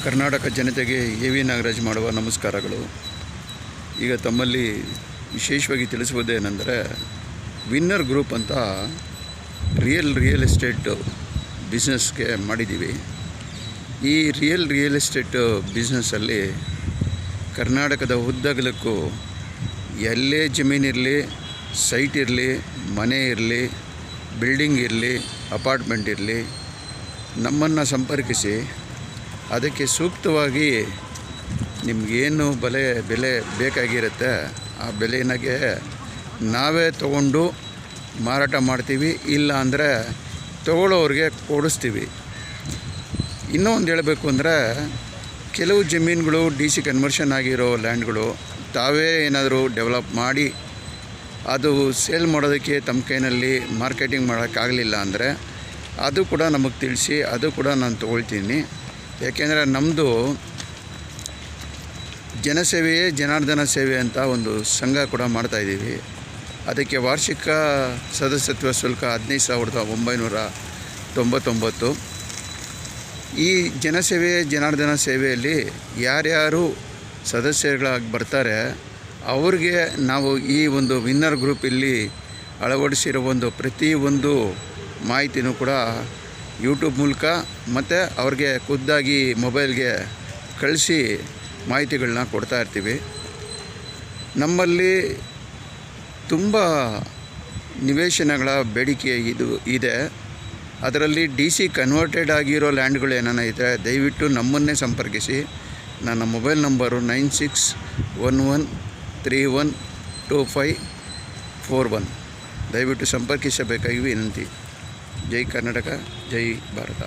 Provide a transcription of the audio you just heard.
ಕರ್ನಾಟಕ ಜನತೆಗೆ ಎ.ವಿ. ನಾಗರಾಜ್ ಮಾಡುವ ನಮಸ್ಕಾರಗಳು. ಈಗ ತಮ್ಮಲ್ಲಿ ವಿಶೇಷವಾಗಿ ತಿಳಿಸುವುದೇನೆಂದರೆ, ವಿನ್ನರ್ ಗ್ರೂಪ್ ಅಂತ ರಿಯಲ್ ಎಸ್ಟೇಟ್ ಬಿಸ್ನೆಸ್ಗೆ ಮಾಡಿದ್ದೀವಿ. ಈ ರಿಯಲ್ ಎಸ್ಟೇಟ್ ಬಿಸ್ನೆಸ್ಸಲ್ಲಿ ಕರ್ನಾಟಕದ ಉದ್ದಗಲಕ್ಕೂ ಎಲ್ಲೇ ಜಮೀನಿರಲಿ, ಸೈಟ್ ಇರಲಿ, ಮನೆ ಇರಲಿ, ಬಿಲ್ಡಿಂಗ್ ಇರಲಿ, ಅಪಾರ್ಟ್ಮೆಂಟ್ ಇರಲಿ, ನಮ್ಮನ್ನು ಸಂಪರ್ಕಿಸಿ ಅದಕ್ಕೆ ಸೂಕ್ತವಾಗಿ ನಿಮಗೇನು ಬೆಲೆ ಬೇಕಾಗಿರುತ್ತೆ ಆ ಬೆಲೆನಾಗೆ ನಾವೇ ತಗೊಂಡು ಮಾರಾಟ ಮಾಡ್ತೀವಿ. ಇಲ್ಲ ಅಂದರೆ ತಗೊಳ್ಳೋರಿಗೆ ಕೊಡಿಸ್ತೀವಿ. ಇನ್ನೂ ಒಂದು ಹೇಳಬೇಕು ಅಂದರೆ, ಕೆಲವು ಜಮೀನುಗಳು DC ಕನ್ವರ್ಷನ್ ಆಗಿರೋ ಲ್ಯಾಂಡ್ಗಳು ತಾವೇ ಏನಾದರೂ ಡೆವಲಪ್ ಮಾಡಿ ಅದು ಸೇಲ್ ಮಾಡೋದಕ್ಕೆ ತಮ್ಮ ಕೈನಲ್ಲಿ ಮಾರ್ಕೆಟಿಂಗ್ ಮಾಡೋಕ್ಕಾಗಲಿಲ್ಲ ಅಂದರೆ ಅದು ಕೂಡ ನಮಗೆ ತಿಳಿಸಿ, ಅದು ಕೂಡ ನಾನು ತೊಗೊಳ್ತೀನಿ. ಯಾಕೆಂದರೆ ನಮ್ಮದು ಜನಸೇವೆಯೇ ಜನಾರ್ದನ ಸೇವೆ ಅಂತ ಒಂದು ಸಂಘ ಕೂಡ ಮಾಡ್ತಾಯಿದ್ದೀವಿ. ಅದಕ್ಕೆ ವಾರ್ಷಿಕ ಸದಸ್ಯತ್ವ ಶುಲ್ಕ 15,999. ಈ ಜನಸೇವೆಯೇ ಜನಾರ್ದನ ಸೇವೆಯಲ್ಲಿ ಯಾರ್ಯಾರು ಸದಸ್ಯರುಗಳಾಗಿ ಬರ್ತಾರೆ ಅವ್ರಿಗೆ ನಾವು ಈ ಒಂದು ವಿನ್ನರ್ ಗ್ರೂಪಲ್ಲಿ ಅಳವಡಿಸಿರೋ ಪ್ರತಿಯೊಂದು ಮಾಹಿತಿನೂ ಕೂಡ ಯೂಟ್ಯೂಬ್ ಮೂಲಕ ಮತ್ತು ಅವ್ರಿಗೆ ಖುದ್ದಾಗಿ ಮೊಬೈಲ್ಗೆ ಕಳಿಸಿ ಮಾಹಿತಿಗಳನ್ನ ಕೊಡ್ತಾಯಿರ್ತೀವಿ. ನಮ್ಮಲ್ಲಿ ತುಂಬ ನಿವೇಶನಗಳ ಬೇಡಿಕೆ ಇದೆ. ಅದರಲ್ಲಿ DC ಕನ್ವರ್ಟೆಡ್ ಆಗಿರೋ ಲ್ಯಾಂಡ್ಗಳು ಏನಾನ ಇದ್ದರೆ ದಯವಿಟ್ಟು ನಮ್ಮನ್ನೇ ಸಂಪರ್ಕಿಸಿ. ನನ್ನ ಮೊಬೈಲ್ ನಂಬರು 9611312541. ದಯವಿಟ್ಟು ಸಂಪರ್ಕಿಸಬೇಕಾಗಿ ವಿನಂತಿ. ಜೈ ಕರ್ನಾಟಕ, ಜೈ ಭಾರತ.